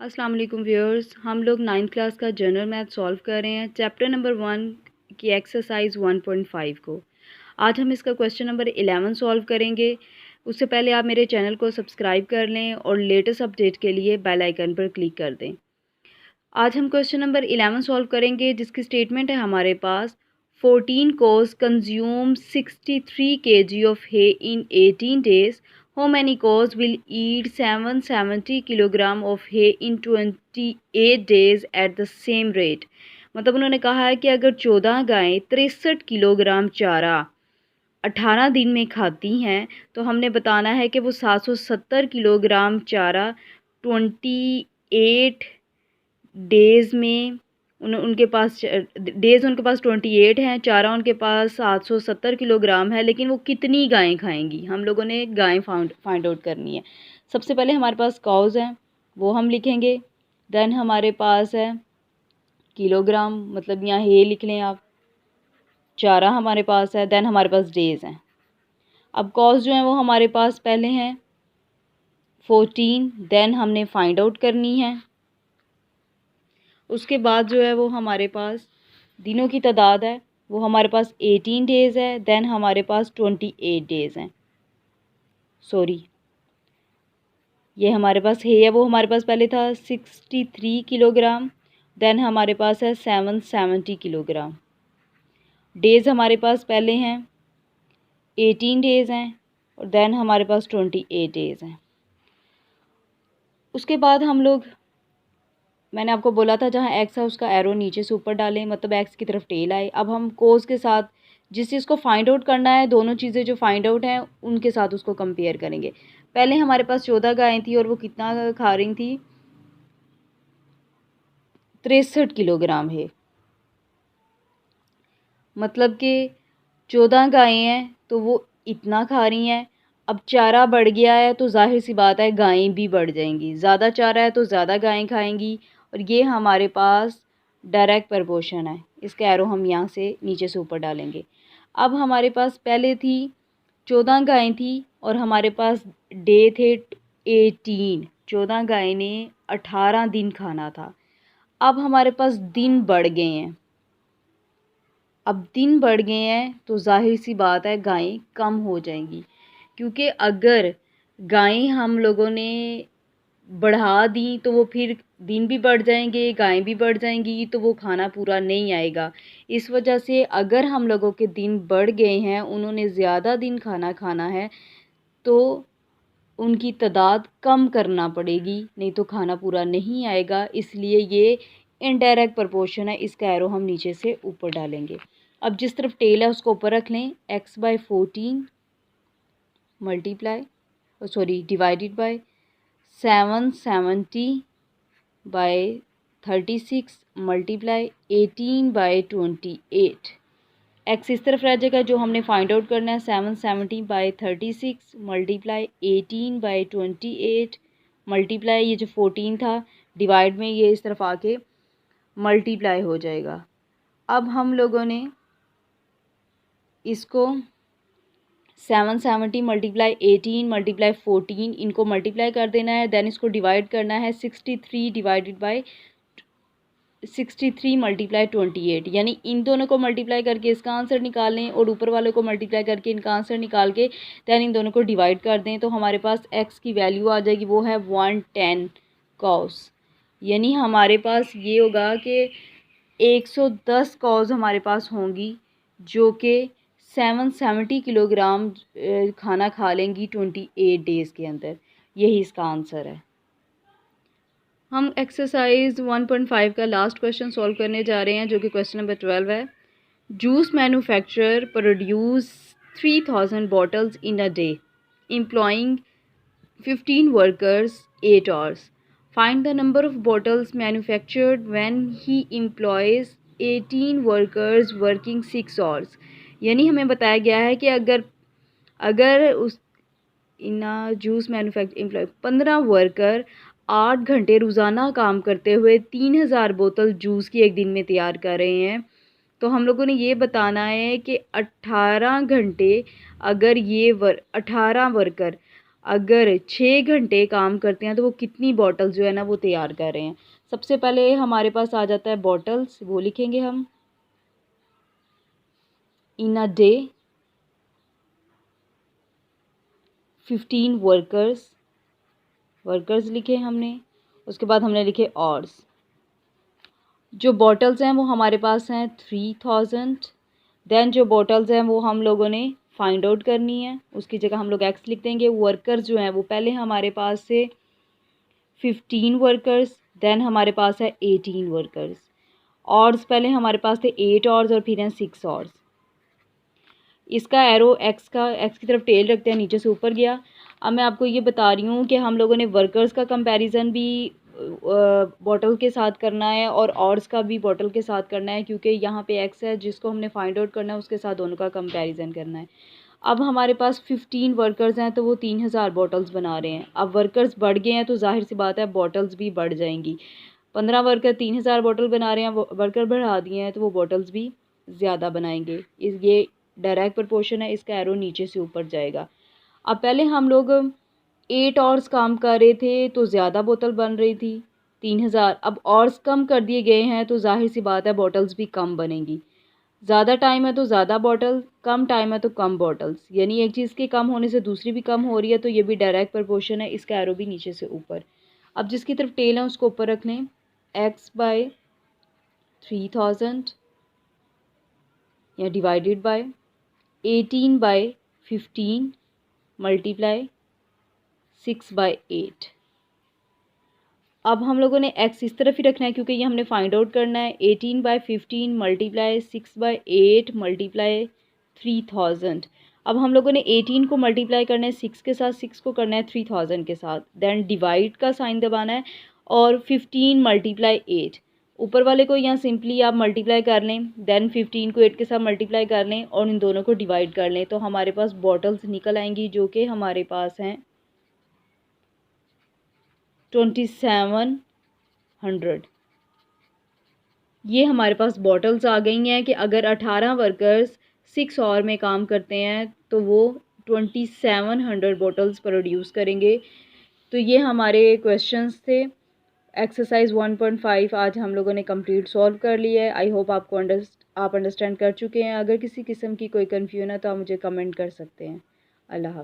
अस्सलाम वालेकुम व्यूअर्स, हम लोग 9th क्लास का जनरल मैथ सॉल्व कर रहे हैं चैप्टर नंबर 1 की एक्सरसाइज 1.5 को। आज हम इसका क्वेश्चन नंबर 11 सॉल्व करेंगे। उससे पहले आप मेरे चैनल को सब्सक्राइब कर लें और लेटेस्ट अपडेट के लिए बेल आइकन पर क्लिक कर दें। आज हम क्वेश्चन नंबर 11 सॉल्व करेंगे जिसकी स्टेटमेंट है हमारे पास 14 cows consume 63 kg of hay in 18 days. How many cows will eat 770 kilogram of hay in 28 days at the same rate? मतलब उन्होंने कहा है कि अगर 14 गायें 63 किलोग्राम चारा 18 दिन में खाती हैं तो हमने बताना है कि वो 770 किलोग्राम चारा 28 डेज़ में उनके पास 28 हैं, चारा उनके पास 770 किलोग्राम है, लेकिन वो कितनी गायें खाएंगी हम लोगों ने गायें फाइंड आउट करनी है। सबसे पहले हमारे पास काउज़ हैं, वो हम लिखेंगे। देन हमारे पास है किलोग्राम, मतलब यहाँ हे लिख लें आप। चारा हमारे पास है। देन हमारे पास डेज़ हैं। अब काउज़ जो हैं वो हमारे पास पहले हैं 14, देन हमने फाइंड आउट करनी है। उसके बाद जो है वो हमारे पास दिनों की तादाद है, वो हमारे पास 18 डेज़ है। देन हमारे पास 28 डेज़ हैं। ये हमारे पास है वो हमारे पास पहले था 63 किलोग्राम। देन हमारे पास है 770 किलोग्राम। डेज़ हमारे पास पहले हैं 18 डेज़ हैं और देन हमारे पास 28 डेज़ हैं। उसके बाद हम लोग, मैंने आपको बोला था जहाँ एक्स है उसका एरो नीचे से ऊपर डालें, मतलब एक्स की तरफ टेल आए। अब हम कोस के साथ जिस चीज़ को फाइंड आउट करना है, दोनों चीज़ें जो फाइंड आउट हैं उनके साथ उसको कंपेयर करेंगे। पहले हमारे पास 14 गायें थी और वो कितना खा रही थी, 63 किलोग्राम है। मतलब कि 14 गायें हैं तो वो इतना खा रही हैं। अब चारा बढ़ गया है तो जाहिर सी बात है गायें भी बढ़ जाएंगी। ज़्यादा चारा है तो ज़्यादा गायें खाएंगी और ये हमारे पास डायरेक्ट प्रपोर्शन है। इसका एरो हम यहाँ से नीचे से ऊपर डालेंगे। अब हमारे पास पहले थी 14 गायें थी और हमारे पास डे थे 18। 14 गायें ने 18 दिन खाना था। अब हमारे पास दिन बढ़ गए हैं। अब दिन बढ़ गए हैं तो जाहिर सी बात है गायें कम हो जाएंगी, क्योंकि अगर गायें हम लोगों ने बढ़ा दी तो वो फिर दिन भी बढ़ जाएंगे, गायें भी बढ़ जाएंगी, तो वो खाना पूरा नहीं आएगा। इस वजह से अगर हम लोगों के दिन बढ़ गए हैं, उन्होंने ज़्यादा दिन खाना खाना है, तो उनकी तादाद कम करना पड़ेगी, नहीं तो खाना पूरा नहीं आएगा। इसलिए ये इनडायरेक्ट प्रोपोर्शन है। इसका एरो हम नीचे से ऊपर डालेंगे। अब जिस तरफ टेल है उसको ऊपर रख लें। x/14 divided by 770 by 36 multiply 18/28। X इस तरफ रह जाएगा, जो हमने फाइंड आउट करना है 770 बाई 36 मल्टीप्लाई 18/28 मल्टीप्लाई ये जो 14 था डिवाइड में ये इस तरफ आके मल्टीप्लाई हो जाएगा। अब हम लोगों ने इसको 770 मल्टीप्लाई 18 मल्टीप्लाई 14 इनको मल्टीप्लाई कर देना है। देन इसको डिवाइड करना है 63 डिवाइडेड बाई 63 मल्टीप्लाई 28, यानी इन दोनों को मल्टीप्लाई करके इसका आंसर निकालें और ऊपर वाले को मल्टीप्लाई करके इनका आंसर निकाल के दैन इन दोनों को डिवाइड कर दें, तो हमारे पास x की वैल्यू आ जाएगी, वो है 110 कॉस। यानी हमारे पास ये होगा कि 110 कॉज हमारे पास होंगी जो कि 770 किलोग्राम खाना खा लेंगी 28 डेज़ के अंदर। यही इसका आंसर है। हम एक्सरसाइज 1.5 का लास्ट क्वेश्चन सॉल्व करने जा रहे हैं, जो कि क्वेश्चन नंबर 12 है। Juice manufacturer produce 3000 bottles in a day employing 15 workers 8 hours. Find the number of bottles manufactured when he employs 18 workers working 6 hours. यानी हमें बताया गया है कि अगर उस इना जूस मैन्युफैक्चर 15 वर्कर 8 घंटे रोज़ाना काम करते हुए 3000 बोतल जूस की एक दिन में तैयार कर रहे हैं, तो हम लोगों ने ये बताना है कि 18 घंटे अगर ये 18 वर्कर अगर 6 घंटे काम करते हैं तो वो कितनी बॉटल्स जो है ना वो तैयार कर रहे हैं। सबसे पहले हमारे पास आ जाता है बॉटल्स, वो लिखेंगे हम इन अ डे 15 वर्कर्स लिखे हमने। उसके बाद हमने लिखे ऑर्स। जो बॉटल्स हैं वो हमारे पास हैं 3000। देन जो बॉटल्स हैं वो हम लोगों ने फाइंड आउट करनी है, उसकी जगह हम लोग एक्स लिख देंगे। वर्कर्स जो हैं वो पहले हमारे पास से 15 वर्कर्स, देन हमारे पास है 18 वर्कर्स। ऑर्स पहले हमारे पास थे 8 ऑर्स और फिर हैं 6 ऑर्स। इसका एरो एक्स की तरफ टेल रखते हैं, नीचे से ऊपर गया। अब मैं आपको ये बता रही हूँ कि हम लोगों ने वर्कर्स का कंपैरिजन भी बॉटल के साथ करना है और ऑर्स का भी बॉटल के साथ करना है, क्योंकि यहाँ पे एक्स है जिसको हमने फाइंड आउट करना है, उसके साथ दोनों का कंपैरिजन करना है। अब हमारे पास 15 वर्कर्स हैं तो वो 3000 बॉटल्स बना रहे हैं। अब वर्कर्स बढ़ गए हैं तो जाहिर सी बात है बॉटल्स भी बढ़ जाएंगी। 15 वर्कर 3000 बॉटल बना रहे हैं, वर्कर बढ़ा दिए हैं तो वो बॉटल्स भी ज़्यादा बनाएंगे। ये डायरेक्ट प्रपोर्शन है, इसका एरो नीचे से ऊपर जाएगा। अब पहले हम लोग 8 आवर्स काम कर रहे थे तो ज़्यादा बोतल बन रही थी 3000। अब आवर्स कम कर दिए गए हैं तो जाहिर सी बात है बॉटल्स भी कम बनेंगी। ज़्यादा टाइम है तो ज़्यादा बॉटल, कम टाइम है तो कम बॉटल्स, यानी एक चीज़ के कम होने से दूसरी भी कम हो रही है, तो ये भी डायरेक्ट प्रपोर्शन है, इसका एरो भी नीचे से ऊपर। अब जिसकी तरफ टेल है उसको ऊपर रख लें। एक्स बाय 3000 या डिवाइडेड बाय 18/15 मल्टीप्लाई 6/8। अब हम लोगों ने एक्स इस तरफ ही रखना है क्योंकि ये हमने फाइंड आउट करना है। 18/15 मल्टीप्लाई 6/8 मल्टीप्लाई 3000। अब हम लोगों ने 18 को मल्टीप्लाई करना है 6 के साथ, 6 को करना है 3000 के साथ, देन डिवाइड का साइन दबाना है और 15 मल्टीप्लाई 8। ऊपर वाले को यहाँ सिंपली आप मल्टीप्लाई कर लें, देन 15 को 8 के साथ मल्टीप्लाई कर लें और इन दोनों को डिवाइड कर लें, तो हमारे पास बॉटल्स निकल आएंगी जो कि हमारे पास हैं 2700। ये हमारे पास बॉटल्स आ गई हैं कि अगर 18 वर्कर्स 6 आवर में काम करते हैं तो वो 2700 बॉटल्स प्रोड्यूस करेंगे। तो ये हमारे क्वेश्चंस थे। एक्सरसाइज 1.5 आज हम लोगों ने कंप्लीट सॉल्व कर लिया है। आई होप आप अंडरस्टैंड कर चुके हैं। अगर किसी किस्म की कोई कन्फ्यूजन है तो आप मुझे कमेंट कर सकते हैं। अल्लाह हाफ़िज़।